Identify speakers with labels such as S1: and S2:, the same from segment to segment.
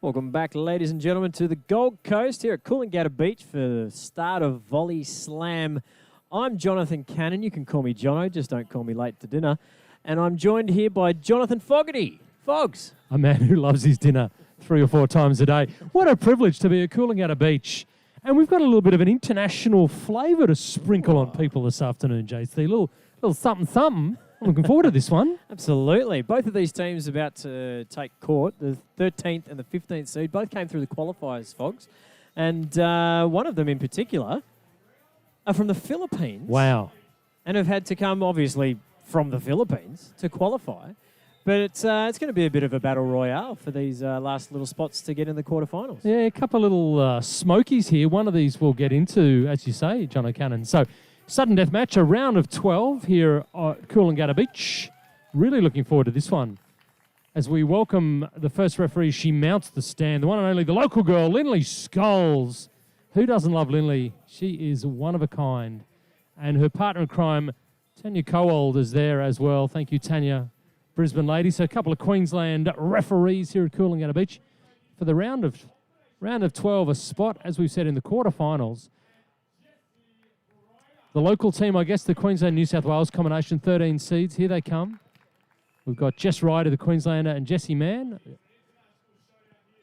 S1: Welcome back, ladies and gentlemen, to the Gold Coast here at Coolangatta Beach for the start of Volley Slam. I'm Jonathan Cannon. You can call me Jono, just don't call me late to dinner. And I'm joined here by Jonathan Fogarty. Fogs.
S2: A man who loves his dinner 3 or 4 times a day. What a privilege to be at Coolangatta Beach. And we've got a little bit of an international flavour to sprinkle on people this afternoon, JC. A little something, something. I'm looking forward to this one.
S1: Absolutely. Both of these teams about to take court, the 13th and the 15th seed, both came through the qualifiers, Fogs. And one of them in particular are from the Philippines.
S2: Wow.
S1: And have had to come, obviously, from the Philippines to qualify. But it's going to be a bit of a battle royale for these last little spots to get in the quarterfinals.
S2: Yeah, a couple of little smokies here. One of these we'll get into, as you say, John O'Cannon. So, sudden death match, a round of 12 here at Coolangatta Beach. Really looking forward to this one. As we welcome the first referee, she mounts the stand. The one and only, the local girl, Lindley Scholes. Who doesn't love Lindley? She is one of a kind. And her partner in crime, Tanya Cowold, is there as well. Thank you, Tanya. Brisbane lady. So a couple of Queensland referees here at Coolangatta Beach for the round of 12, a spot, as we've said, in the quarterfinals. The local team, I guess, the Queensland-New South Wales combination, 13 seeds. Here they come. We've got Jess Ryder, the Queenslander, and Jessie Mann.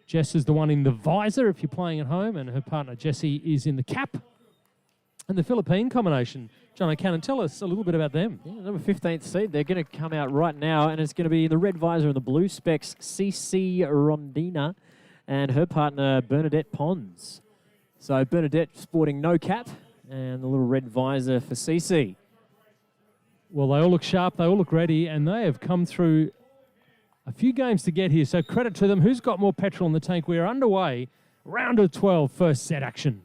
S2: Jess is the one in the visor if you're playing at home, and her partner, Jessie, is in the cap. And the Philippine combination. John O'Cannon, tell us a little bit about them.
S1: Yeah, number 15th seed. They're going to come out right now, and it's going to be the red visor and the blue specs, Rondina, and her partner, Bernadeth Pons. So Bernadette sporting no cap, and the little red visor for CC.
S2: Well, they all look sharp, they all look ready, and they have come through a few games to get here, so credit to them. Who's got more petrol in the tank? We are underway. Round of 12, first set action.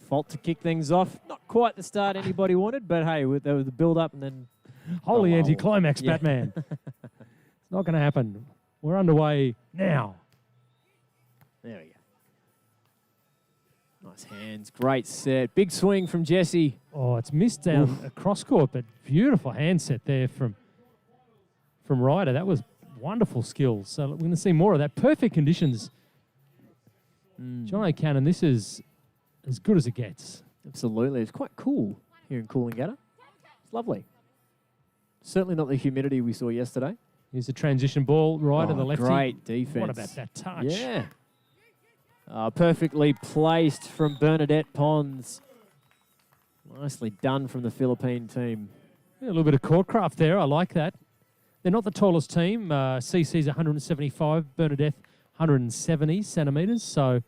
S1: Fault to kick things off. Not quite the start anybody wanted, but hey, there was the build-up and then...
S2: Holy anticlimax, yeah. Batman. It's not going to happen. We're underway now.
S1: There we go. Nice hands. Great set. Big swing from Jessie.
S2: Oh, it's missed down across court, but beautiful hand set there from Ryder. That was wonderful skills. So we're going to see more of that. Perfect conditions. John O'Cannon, this is as good as it gets.
S1: Absolutely. It's quite cool here in Coolangatta. It's lovely. Certainly not the humidity we saw yesterday.
S2: Here's the transition ball, Ryder, the lefty.
S1: Great defense.
S2: What about that touch?
S1: Yeah. Perfectly placed from Bernadeth Pons. Nicely done from the Philippine team.
S2: Yeah, a little bit of courtcraft there. I like that. They're not the tallest team. CC's 175, Bernadeth 170 centimetres. So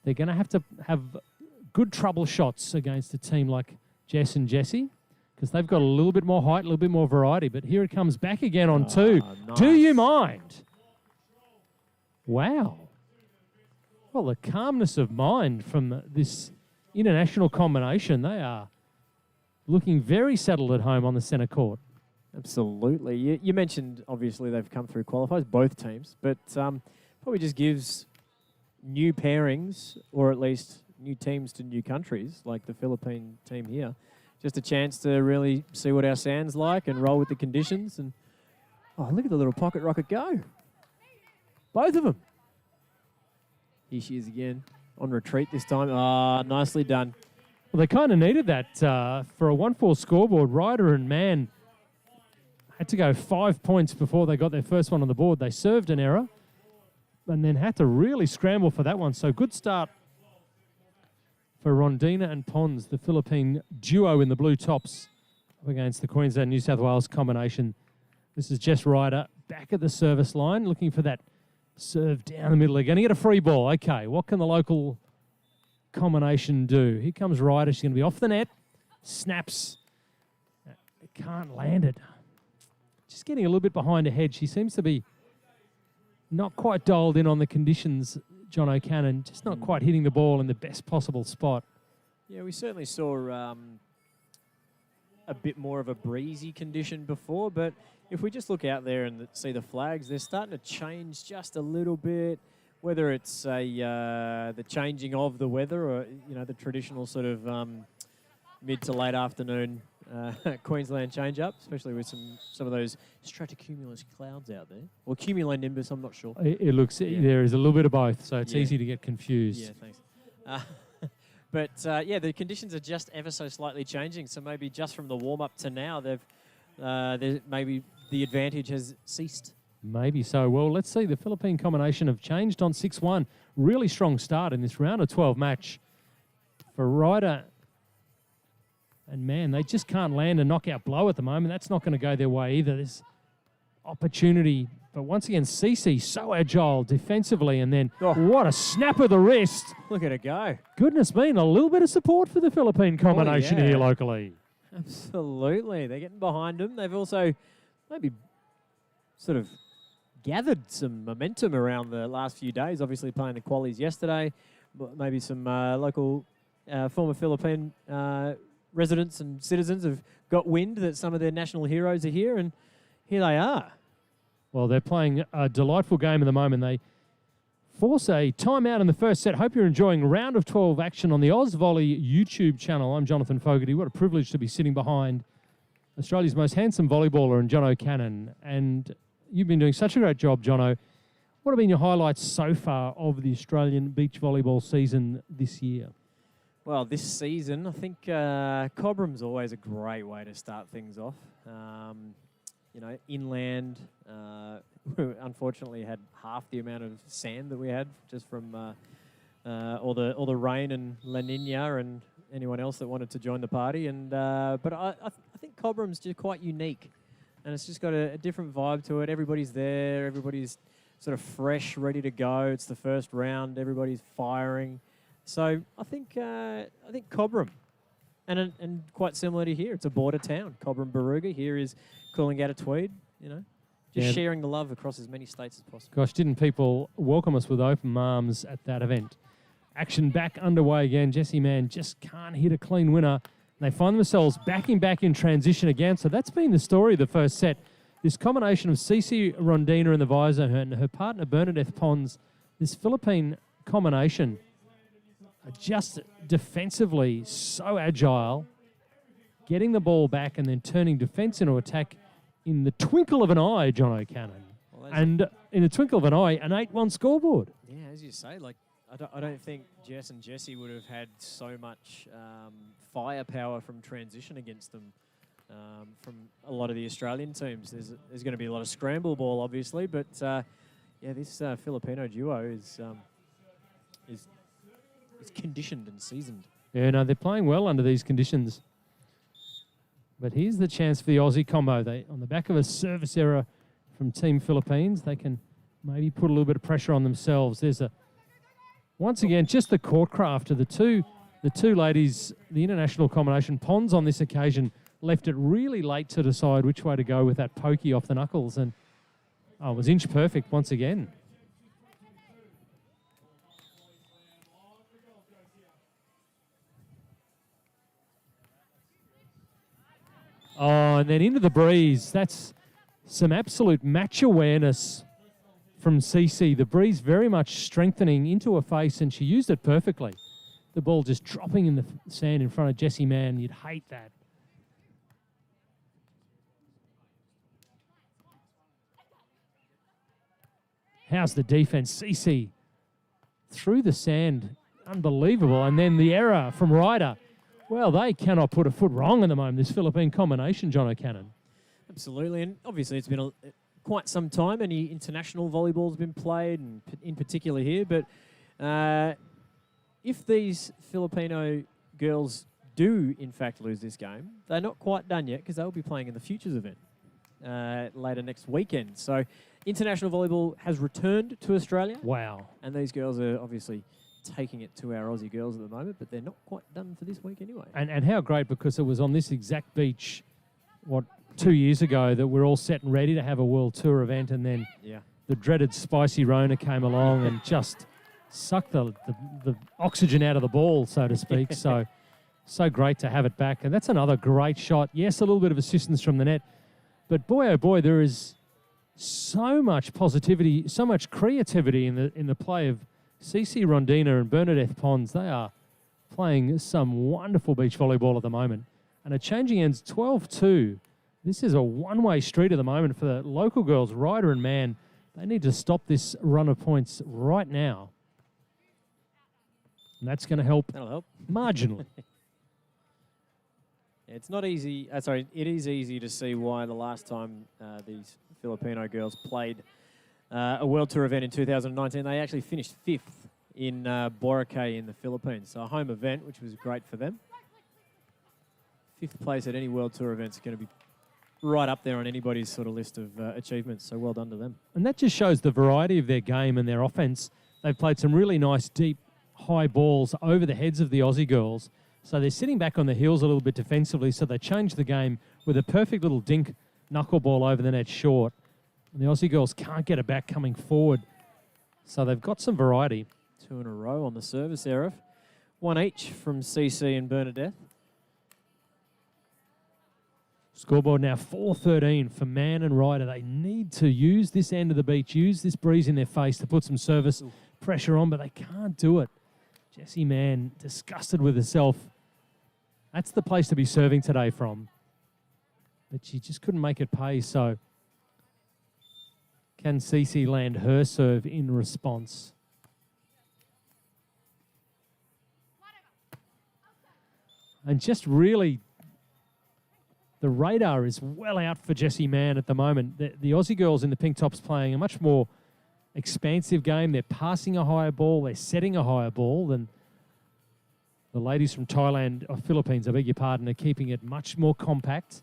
S2: they're going to have good trouble shots against a team like Jess and Jessie because they've got a little bit more height, a little bit more variety. But here it comes back again on 2. Nice. Do you mind? Wow. Well, the calmness of mind from this international combination, they are looking very settled at home on the centre court.
S1: Absolutely. You mentioned, obviously, they've come through qualifiers, both teams, but probably just gives new pairings, or at least new teams to new countries, like the Philippine team here, just a chance to really see what our sand's like and roll with the conditions. And oh, look at the little pocket rocket go. Both of them. Here she is again, on retreat this time. Ah, nicely done.
S2: Well, they kind of needed that for a 1-4 scoreboard. Ryder and Mann had to go 5 points before they got their first one on the board. They served an error and then had to really scramble for that one. So good start for Rondina and Pons, the Philippine duo in the blue tops up against the Queensland-New South Wales combination. This is Jess Ryder back at the service line, looking for that serve down the middle. They're going to get a free ball. Okay, what can the local combination do? Here comes Ryder. She's going to be off the net. Snaps. Can't land it. Just getting a little bit behind her head. She seems to be not quite dialed in on the conditions, John O'Cannon. Just not quite hitting the ball in the best possible spot.
S1: Yeah, we certainly saw a bit more of a breezy condition before, but if we just look out there and see the flags, they're starting to change just a little bit, whether it's the changing of the weather or, the traditional sort of mid to late afternoon Queensland change-up, especially with some of those stratocumulus clouds out there. Or cumulonimbus, I'm not sure.
S2: It looks, there is a little bit of both, so it's easy to get confused.
S1: Yeah, thanks. But the conditions are just ever so slightly changing. So maybe just from the warm-up to now, maybe the advantage has ceased.
S2: Maybe so. Well, let's see. The Philippine combination have changed on 6-1. Really strong start in this round of 12 match for Ryder. And, man, they just can't land a knockout blow at the moment. That's not going to go their way either. There's opportunity. But once again, Cece, so agile defensively. And then what a snap of the wrist.
S1: Look at it go.
S2: Goodness me, and a little bit of support for the Philippine combination here locally.
S1: Absolutely. They're getting behind them. They've also maybe sort of gathered some momentum around the last few days. Obviously playing the qualies yesterday. Maybe some local former Philippine residents and citizens have got wind that some of their national heroes are here, and here they are.
S2: Well, they're playing a delightful game at the moment. They force a timeout in the first set. Hope you're enjoying round of 12 action on the Oz Volley YouTube channel. I'm Jonathan Fogarty. What a privilege to be sitting behind Australia's most handsome volleyballer and Jono Cannon. And you've been doing such a great job, Jono. What have been your highlights so far of the Australian beach volleyball season this year?
S1: Well, this season, I think Cobram's always a great way to start things off. Inland, unfortunately had half the amount of sand that we had just from all the rain and La Nina and anyone else that wanted to join the party. And but I think Cobram's just quite unique, and it's just got a different vibe to it. Everybody's there, everybody's sort of fresh, ready to go. It's the first round, everybody's firing. So I think Cobram, and quite similar to here, it's a border town. Cobram Barooga, here is Coolangatta Tweed. Just sharing the love across as many states as possible.
S2: Gosh, didn't people welcome us with open arms at that event? Action back underway again. Jessie Mann just can't hit a clean winner. They find themselves backing back in transition again. So that's been the story of the first set. This combination of Cece Rondina in the visor and her partner Bernadeth Pons, this Philippine combination, just defensively so agile, getting the ball back and then turning defence into attack in the twinkle of an eye, John O'Cannon. Well, and in the twinkle of an eye, an 8-1 scoreboard.
S1: Yeah, as you say, I don't think Jess and Jessie would have had so much firepower from transition against them from a lot of the Australian teams. There's going to be a lot of scramble ball, obviously, but this Filipino duo is conditioned and seasoned.
S2: Yeah, no, they're playing well under these conditions. But here's the chance for the Aussie combo. They, on the back of a service error from Team Philippines, they can maybe put a little bit of pressure on themselves. There's once again, just the court craft of the two ladies, the international combination. Pons on this occasion left it really late to decide which way to go with that pokey off the knuckles, and it was inch perfect once again. Oh, and then into the breeze. That's some absolute match awareness from Cece. The breeze very much strengthening into her face, and she used it perfectly. The ball just dropping in the sand in front of Jessie Mann. You'd hate that. How's the defense? Cece through the sand. Unbelievable. And then the error from Ryder. Well, they cannot put a foot wrong at the moment, this Philippine combination, John O'Cannon.
S1: Absolutely, and obviously it's been quite some time. Any international volleyball has been played, and in particular here. But if these Filipino girls do, in fact, lose this game, they're not quite done yet because they'll be playing in the Futures event later next weekend. So international volleyball has returned to Australia.
S2: Wow.
S1: And these girls are obviously taking it to our Aussie girls at the moment, but they're not quite done for this week anyway.
S2: And how great, because it was on this exact beach, 2 years ago, that we're all set and ready to have a World Tour event, and then the dreaded spicy Rona came along and just sucked the oxygen out of the ball, so to speak. So great to have it back. And that's another great shot. Yes, a little bit of assistance from the net, but boy, oh boy, there is so much positivity, so much creativity in the play of Cece Rondina and Bernadeth Pons. They are playing some wonderful beach volleyball at the moment. And a changing ends 12-2. This is a one-way street at the moment for the local girls, Ryder and Mann. They need to stop this run of points right now. And that's going to help.
S1: That'll help.
S2: Marginally.
S1: It's not easy. Sorry, it is easy to see why the last time these Filipino girls played a World Tour event in 2019, they actually finished 5th in Boracay in the Philippines. So a home event, which was great for them. 5th place at any World Tour event is going to be right up there on anybody's sort of list of achievements. So well done to them.
S2: And that just shows the variety of their game and their offense. They've played some really nice, deep, high balls over the heads of the Aussie girls. So they're sitting back on the heels a little bit defensively. So they changed the game with a perfect little dink knuckleball over the net short. And the Aussie girls can't get it back coming forward. So they've got some variety.
S1: 2 in a row on the service error. 1 each from CC and Bernadeth.
S2: Scoreboard now 4-13 for Mann and Ryder. They need to use this end of the beach, use this breeze in their face to put some service pressure on, but they can't do it. Jessie Mann, disgusted with herself. That's the place to be serving today from. But she just couldn't make it pay, so can Cece land her serve in response? And just really, the radar is well out for Jessie Mann at the moment. The Aussie girls in the pink tops playing a much more expansive game. They're passing a higher ball. They're setting a higher ball than the ladies from Thailand, or Philippines, I beg your pardon, are keeping it much more compact.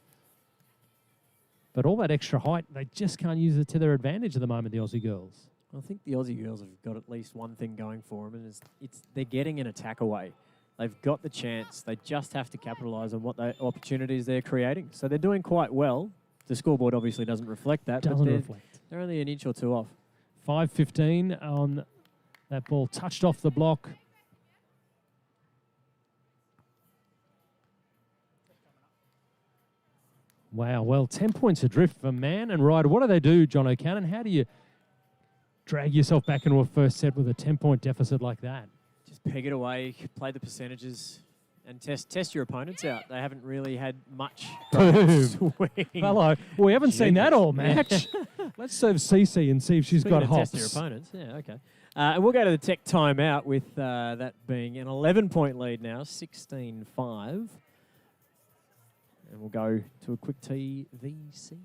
S2: But all that extra height, they just can't use it to their advantage at the moment, the Aussie girls.
S1: I think the Aussie girls have got at least one thing going for them, and it's they're getting an attack away. They've got the chance. They just have to capitalise on what opportunities they're creating. So they're doing quite well. The scoreboard obviously doesn't reflect that.
S2: Doesn't reflect.
S1: They're only an inch or two off.
S2: 5:15 on that ball, touched off the block. Wow, well, 10 points adrift for Mann and Ryder. What do they do, John O'Cannon? How do you drag yourself back into a first set with a 10-point deficit like that?
S1: Just peg it away, play the percentages, and test your opponents out. They haven't really had much swing.
S2: Hello. Well, we haven't seen that all match. Let's serve Cece and see if she's got hops.
S1: Test your opponents. Yeah, okay. And we'll go to the tech timeout with that being an 11-point lead now, 16-5. And we'll go to a quick TVC.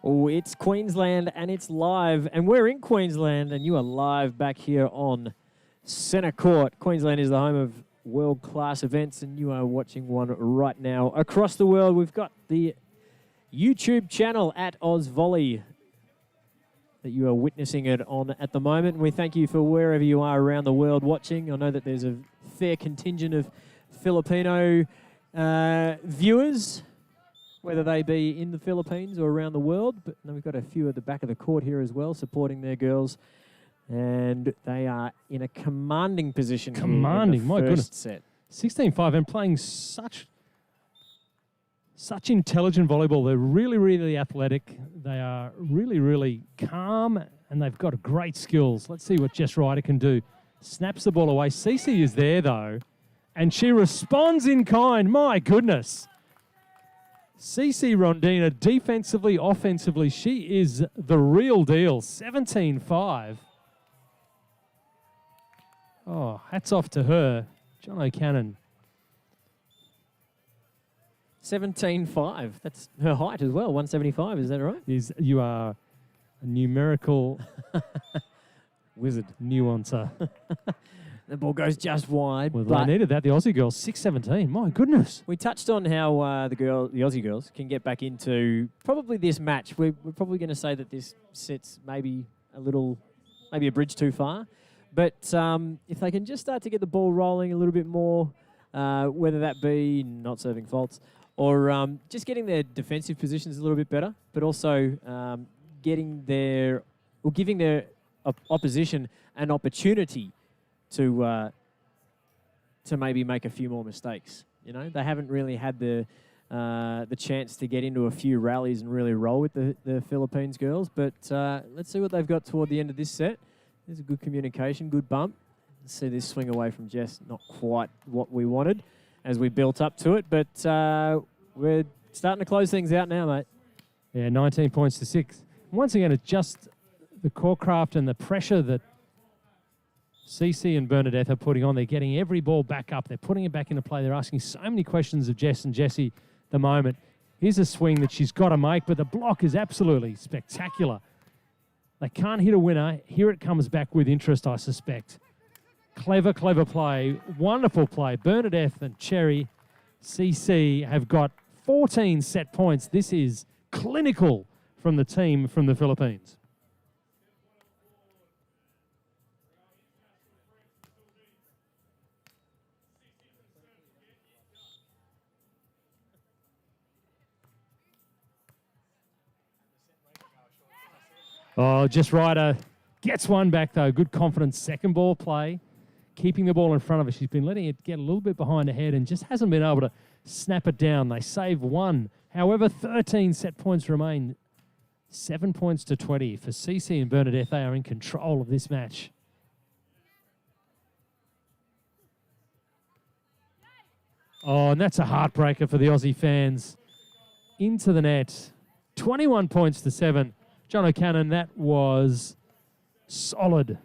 S1: Oh, it's Queensland and it's live, and we're in Queensland, and you are live back here on Centre Court. Queensland is the home of world-class events, and you are watching one right now. Across the world, we've got the YouTube channel at AusVolley that you are witnessing it on at the moment. And we thank you for wherever you are around the world watching. I know that there's a fair contingent of Filipino viewers, whether they be in the Philippines or around the world. But we've got a few at the back of the court here as well, supporting their girls. And they are in a commanding position.
S2: Commanding,
S1: my goodness. Set.
S2: 16-5 and playing such intelligent volleyball. They're really, really athletic. They are really, really calm, and they've got great skills. Let's see what Jess Ryder can do. Snaps the ball away. Cece is there, though, and she responds in kind. My goodness. Cece Rondina, defensively, offensively, she is the real deal. 17-5. Oh, hats off to her. John O'Cannon.
S1: 17-5. That's her height as well, 175. Is that right?
S2: You are a numerical
S1: wizard.
S2: Nuancer.
S1: The ball goes just wide.
S2: Well, they needed that. The Aussie girls, 6-17. My goodness.
S1: We touched on how the Aussie girls can get back into probably this match. We're probably going to say that this sits maybe a bridge too far. But if they can just start to get the ball rolling a little bit more, whether that be not serving faults or just getting their defensive positions a little bit better, but also giving their opposition an opportunity to maybe make a few more mistakes. You know, they haven't really had the chance to get into a few rallies and really roll with the Philippines girls. But let's see what they've got toward the end of this set. There's a good communication, good bump. Let's see this swing away from Jess. Not quite what we wanted as we built up to it, but we're starting to close things out now, mate.
S2: Yeah, 19 points to 6. Once again, it's just the core craft and the pressure that CC and Bernadeth are putting on. They're getting every ball back up. They're putting it back into play. They're asking so many questions of Jess and Jessie at the moment. Here's a swing that she's got to make, but the block is absolutely spectacular. They can't hit a winner. Here it comes back with interest, I suspect. Clever, clever play. Wonderful play. Bernadeth and Cherry CC have got 14 set points. This is clinical from the team from the Philippines. Oh, just Ryder gets one back, though. Good confidence. Second ball play. Keeping the ball in front of her. She's been letting it get a little bit behind her head and just hasn't been able to snap it down. They save one. However, 13 set points remain. 7 points to 20 for CC and Bernadeth. They are in control of this match. Oh, and that's a heartbreaker for the Aussie fans. Into the net. 21 points to 7. John O'Cannon, that was solid.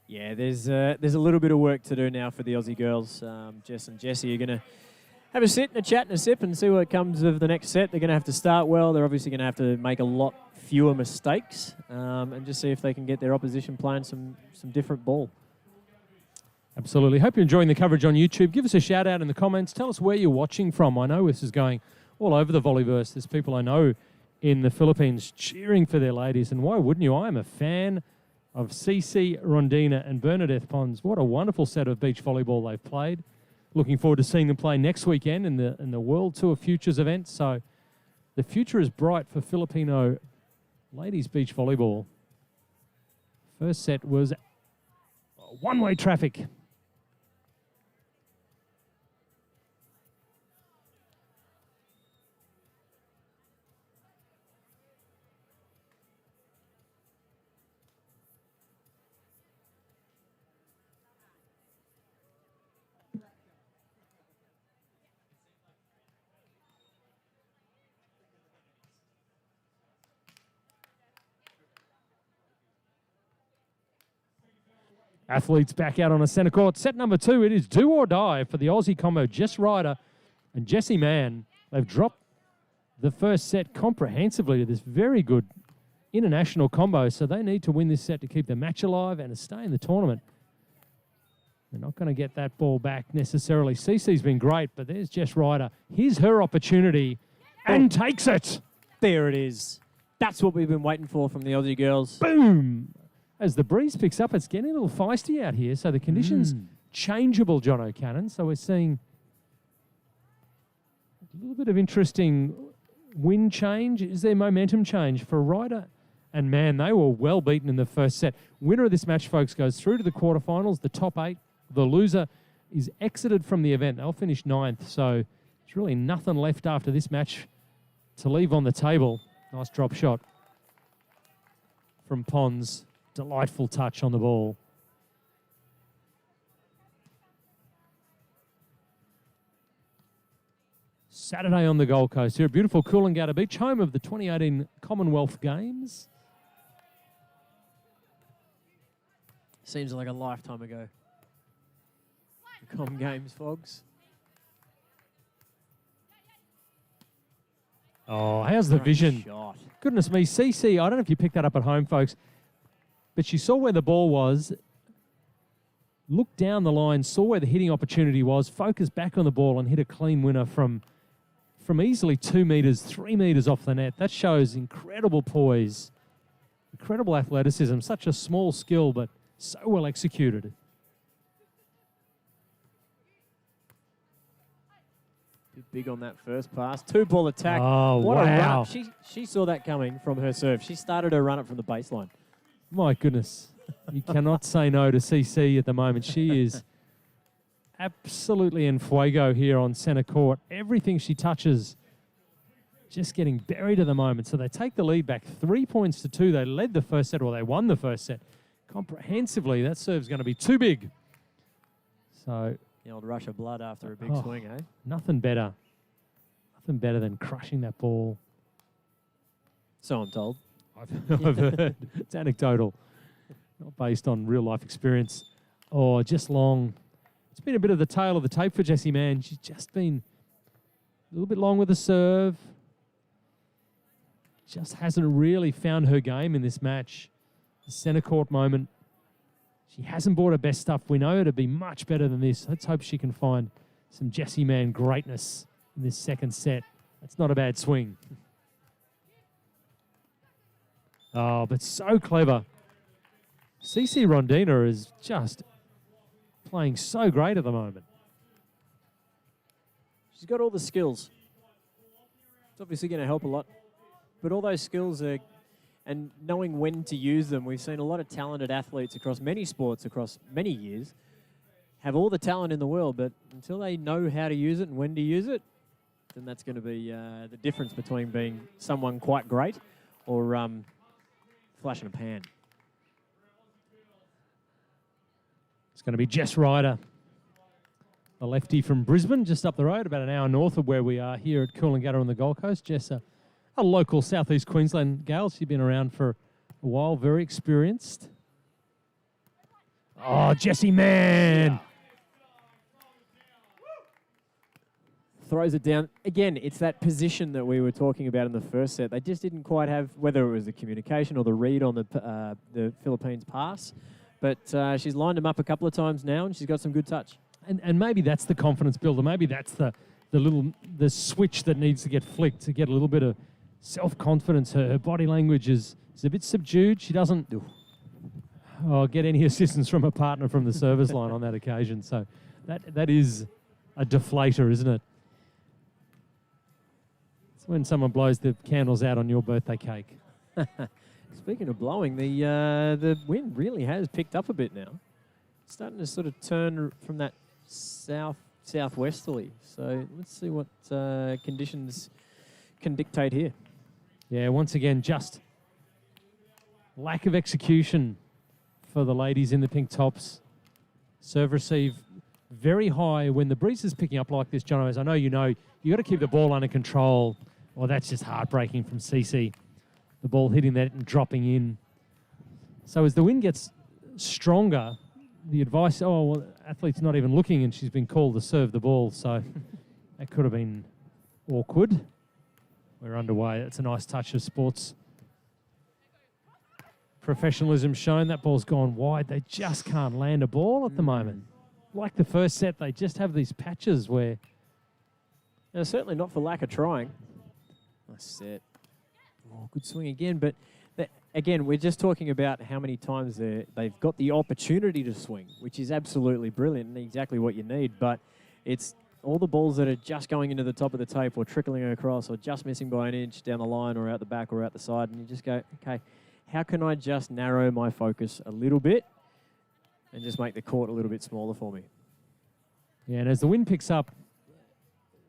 S1: Yeah, there's a little bit of work to do now for the Aussie girls. Jess and Jessie are going to have a sit and a chat and a sip and see what comes of the next set. They're going to have to start well. They're obviously going to have to make a lot fewer mistakes and just see if they can get their opposition playing some different ball.
S2: Absolutely. Hope you're enjoying the coverage on YouTube. Give us a shout out in the comments. Tell us where you're watching from. I know this is going all over the volleyverse. There's people I know in the Philippines cheering for their ladies, and why wouldn't you? I am a fan of CC, Rondina and Bernadeth Pons. What a wonderful set of beach volleyball they've played. Looking forward to seeing them play next weekend in the World Tour Futures event. So the future is bright for Filipino ladies beach volleyball. First set was one-way traffic. Athletes back out on a centre court. Set number 2, it is do or die for the Aussie combo, Jess Ryder and Jessie Mann. They've dropped the first set comprehensively to this very good international combo, so they need to win this set to keep the match alive and to stay in the tournament. They're not going to get that ball back necessarily. CC's been great, but there's Jess Ryder. Here's her opportunity and takes it.
S1: There it is. That's what we've been waiting for from the Aussie girls.
S2: Boom! As the breeze picks up, it's getting a little feisty out here. So the conditions changeable, John O'Cannon. So we're seeing a little bit of interesting wind change. Is there momentum change for Ryder and Mann? They were well beaten in the first set. Winner of this match, folks, goes through to the quarterfinals, the top 8. The loser is exited from the event. They'll finish 9th. So there's really nothing left after this match to leave on the table. Nice drop shot from Pons. Delightful touch on the ball. Saturday on the Gold Coast here at beautiful Coolangatta Beach, home of the 2018 Commonwealth Games.
S1: Seems like a lifetime ago. The Com Games, Fogs.
S2: Oh, how's the vision?
S1: Shot.
S2: Goodness me, CC, I don't know if you picked that up at home, folks, but she saw where the ball was, looked down the line, saw where the hitting opportunity was, focused back on the ball and hit a clean winner from easily 2 meters, 3 meters off the net. That shows incredible poise, incredible athleticism, such a small skill, but so well executed.
S1: Bit big on that first pass. 2-ball attack.
S2: Oh,
S1: what a
S2: wow.
S1: run. She saw that coming from her serve. She started her run up from the baseline.
S2: My goodness. You cannot say no to CC at the moment. She is absolutely en fuego here on centre court. Everything she touches just getting buried at the moment. So they take the lead back 3 points to 2. They led the first set, or they won the first set. Comprehensively, that serve's going to be too big. So
S1: The old rush of blood after a big swing, eh?
S2: nothing better. Nothing better than crushing that ball.
S1: So I'm told.
S2: I've heard. It's anecdotal, not based on real life experience or just long. It's been a bit of the tail of the tape for Jessie Mann. She's just been a little bit long with the serve. Just hasn't really found her game in this match. The centre court moment. She hasn't brought her best stuff. We know her to be much better than this. Let's hope she can find some Jessie Mann greatness in this second set. That's not a bad swing. Oh, but so clever. CC Rondina is just playing so great at the moment.
S1: She's got all the skills. It's obviously going to help a lot. But all those skills are, and knowing when to use them, we've seen a lot of talented athletes across many sports, across many years, have all the talent in the world, but until they know how to use it and when to use it, then that's going to be the difference between being someone quite great or flash in a pan.
S2: It's going to be Jess Ryder, the lefty from Brisbane, just up the road, about an hour north of where we are here at Coolangatta on the Gold Coast. Jess, a local Southeast Queensland gal. She's been around for a while, very experienced. Oh, Jessie Mann.
S1: Yeah. Throws it down. Again, it's that position that we were talking about in the first set. They just didn't quite have, whether it was the communication or the read on the Philippines pass. But she's lined them up a couple of times now, and she's got some good touch.
S2: And maybe that's the confidence builder. Maybe that's the switch that needs to get flicked to get a little bit of self-confidence. Her body language is a bit subdued. She doesn't get any assistance from a partner from the service line on that occasion. So that is a deflator, isn't it? It's when someone blows the candles out on your birthday cake.
S1: Speaking of blowing, the wind really has picked up a bit now. It's starting to sort of turn from that southwesterly. So let's see what conditions can dictate here.
S2: Yeah, once again, just lack of execution for the ladies in the pink tops. Serve receive very high when the breeze is picking up like this, John. As I know you got to keep the ball under control. Well, that's just heartbreaking from CC. The ball hitting that and dropping in. So as the wind gets stronger, the advice, athlete's not even looking and she's been called to serve the ball. So that could have been awkward. We're underway. It's a nice touch of sports professionalism shown. That ball's gone wide. They just can't land a ball at the moment. Like the first set, they just have these patches where...
S1: Now, certainly not for lack of trying. Nice set. Oh, good swing again. But again, we're just talking about how many times they've got the opportunity to swing, which is absolutely brilliant and exactly what you need. But it's all the balls that are just going into the top of the tape or trickling across or just missing by an inch down the line or out the back or out the side. And you just go, okay, how can I just narrow my focus a little bit and just make the court a little bit smaller for me?
S2: Yeah, and as the wind picks up,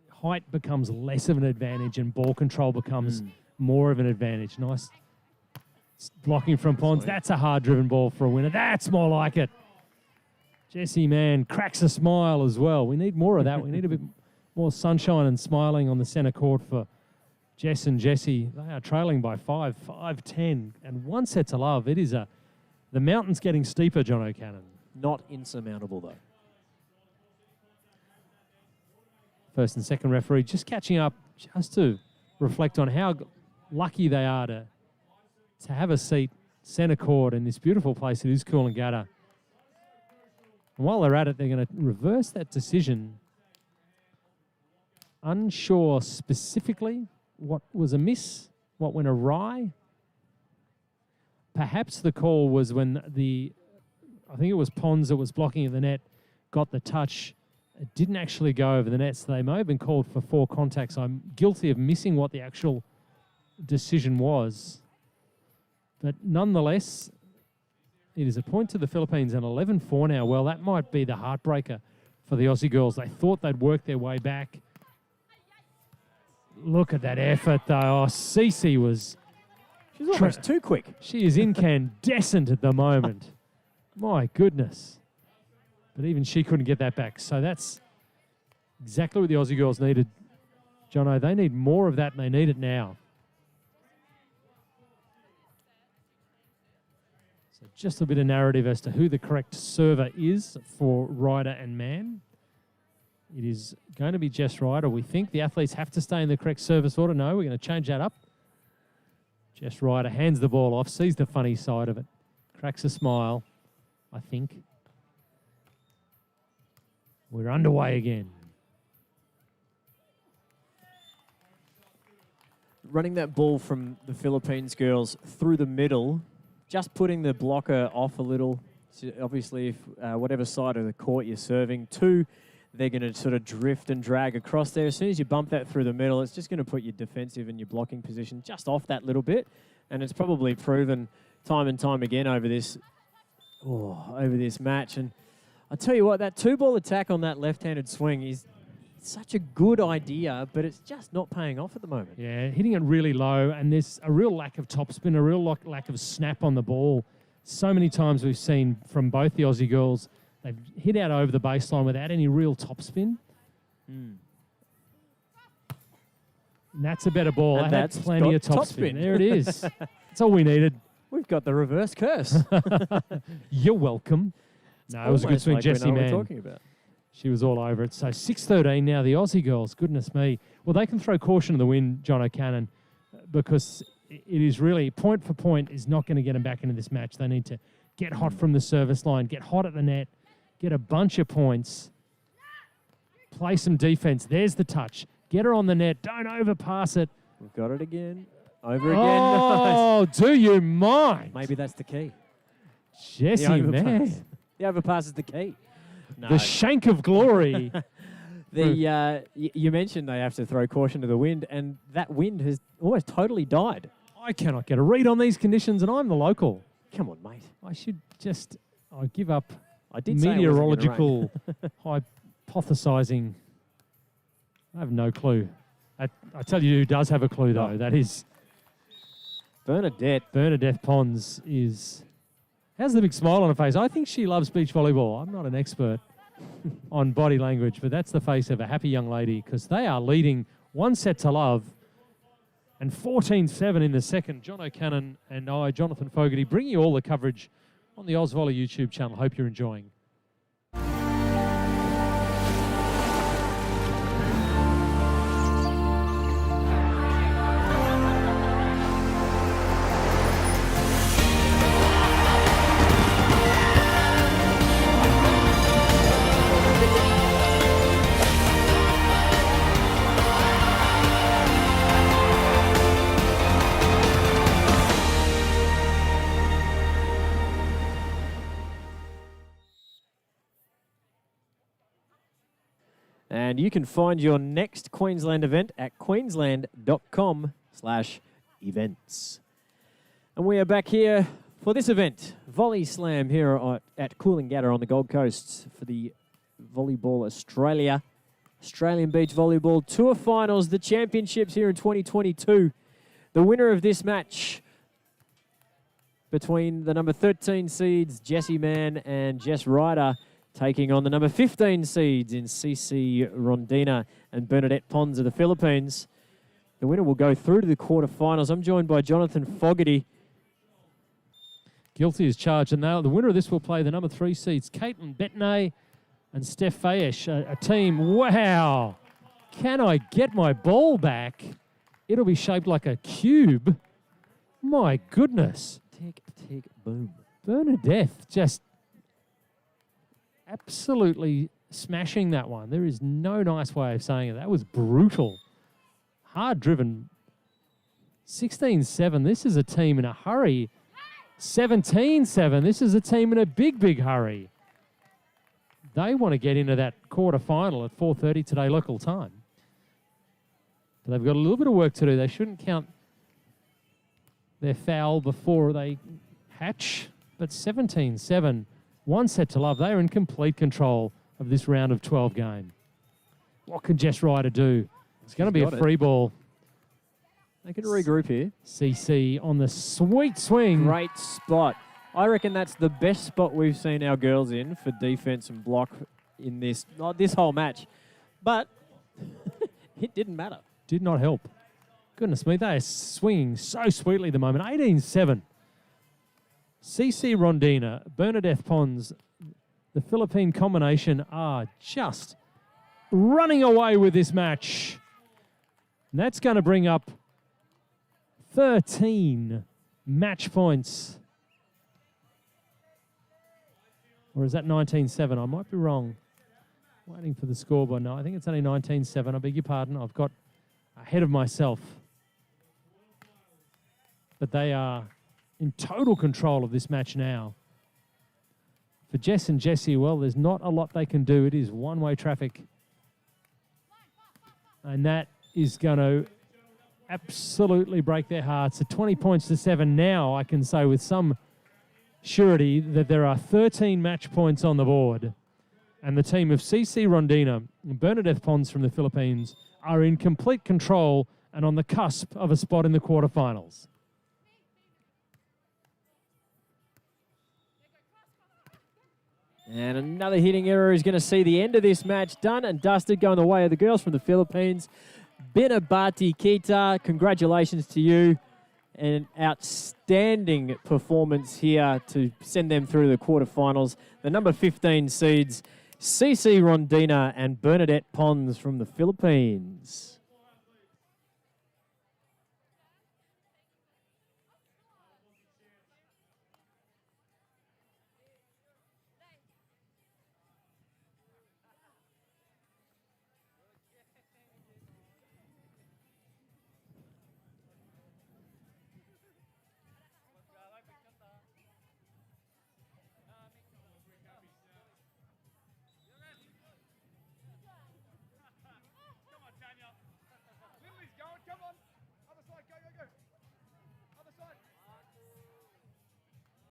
S2: height becomes less of an advantage and ball control becomes more of an advantage. Nice blocking from Pons. That's a hard-driven ball for a winner. That's more like it. Jessie Mann cracks a smile as well. We need more of that. We need a bit more sunshine and smiling on the centre court for Jess and Jessie. They are trailing by 5-10, and 1 set to love. It is the mountain's getting steeper, John O'Cannon.
S1: Not insurmountable, though.
S2: First and second referee just catching up just to reflect on how lucky they are to have a seat centre court in this beautiful place it is Coolangatta. And while they're at it, they're going to reverse that decision. Unsure specifically what was amiss, what went awry. Perhaps the call was when I think it was Pons that was blocking at the net, got the touch it didn't actually go over the net, so they may have been called for 4 contacts. I'm guilty of missing what the actual decision was. But nonetheless, it is a point to the Philippines and 11-4 now. Well, that might be the heartbreaker for the Aussie girls. They thought they'd work their way back. Look at that effort, though. Oh, Cece was...
S1: She's almost too quick.
S2: She is incandescent at the moment. My goodness. But even she couldn't get that back. So that's exactly what the Aussie girls needed. Jono, they need more of that, and they need it now. So just a bit of narrative as to who the correct server is for Ryder and Mann. It is going to be Jess Ryder. We think the athletes have to stay in the correct service order. No, we're going to change that up. Jess Ryder hands the ball off, sees the funny side of it, cracks a smile, I think. We're underway again.
S1: Running that ball from the Philippines girls through the middle, just putting the blocker off a little. So obviously, if whatever side of the court you're serving to, they're going to sort of drift and drag across there. As soon as you bump that through the middle, it's just going to put your defensive and your blocking position just off that little bit. And it's probably proven time and time again over this match. And I tell you what, that 2-ball attack on that left-handed swing is such a good idea, but it's just not paying off at the moment.
S2: Yeah, hitting it really low, and there's a real lack of topspin, a real lack of snap on the ball. So many times we've seen from both the Aussie girls, they've hit out over the baseline without any real topspin. And that's a better ball.
S1: And
S2: that's plenty of topspin. There it is. That's all we needed.
S1: We've got the reverse curse.
S2: You're welcome. No, it was a good swing,
S1: like
S2: Jessie Mann.
S1: talking about.
S2: She was all over it. So 6-13 now, the Aussie girls. Goodness me. Well, they can throw caution to the wind, John O'Cannon, because it is really, point for point, is not going to get them back into this match. They need to get hot from the service line, get hot at the net, get a bunch of points, play some defense. There's the touch. Get her on the net. Don't overpass it.
S1: We've got it again. Over again.
S2: Oh, do you mind?
S1: Maybe that's the key.
S2: Jessie Mann.
S1: The overpass is the key. No.
S2: The shank of glory.
S1: You mentioned they have to throw caution to the wind, and that wind has almost totally died.
S2: I cannot get a read on these conditions, and I'm the local.
S1: Come on, mate.
S2: I should just give up
S1: I did say
S2: meteorological hypothesizing. I have no clue. I tell you who does have a clue, though. That is Bernadeth Pons has the big smile on her face. I think she loves beach volleyball. I'm not an expert on body language, but that's the face of a happy young lady, because they are leading 1-0 and 14-7 in the second. John O'Cannon and I, Jonathan Fogarty, bringing you all the coverage on the Oz Volley YouTube channel. Hope you're enjoying.
S1: And you can find your next Queensland event at queensland.com/events. And we are back here for this event, Volley Slam, here at Coolangatta on the Gold Coast for the Volleyball Australian Beach Volleyball Tour Finals, the championships here in 2022. The winner of this match between the number 13 seeds, Jessie Mann and Jess Ryder, taking on the number 15 seeds in CC Rondina and Bernadeth Pons of the Philippines. The winner will go through to the quarterfinals. I'm joined by Jonathan Fogarty.
S2: Guilty as charged, and now the winner of this will play the number 3 seeds, Caitlin Betnay and Steph Fayesh, a team. Wow! Can I get my ball back? It'll be shaped like a cube. My goodness.
S1: Tick, tick, boom.
S2: Bernadeth just absolutely smashing that one. There is no nice way of saying it. That was brutal. Hard driven. 16-7. This is a team in a hurry. 17-7. This is a team in a big, big hurry. they want to get into that quarter-final at 4:30 today local time. But they've got a little bit of work to do. They shouldn't count their foul before they hatch. But 17-7, 1 set to love. They are in complete control of this round of 12 game. What can Jess Ryder do? It's going to be a free ball.
S1: They can regroup here.
S2: CC on the sweet swing.
S1: Great spot. I reckon that's the best spot we've seen our girls in for defense and block in this whole match. But it didn't matter.
S2: Did not help. Goodness me, they are swinging so sweetly at the moment. 18-7. CC Rondina, Bernadeth Pons, the Philippine combination are just running away with this match. And that's going to bring up 13 match points. Or is that 19-7? I might be wrong. Waiting for the scoreboard. No, I think it's only 19-7. I beg your pardon. I've got ahead of myself. But they are in total control of this match now. For Jess and Jessie, well, there's not a lot they can do. It is one-way traffic. And that is going to absolutely break their hearts. At 20 points to 7 now, I can say with some surety that there are 13 match points on the board. And the team of CC Rondina and Bernadeth Pons from the Philippines are in complete control and on the cusp of a spot in the quarterfinals.
S1: And another hitting error is going to see the end of this match done and dusted, going the way of the girls from the Philippines. Binabati Kita, congratulations to you. An outstanding performance here to send them through the quarterfinals. The number 15 seeds, CC Rondina and Bernadeth Pons from the Philippines.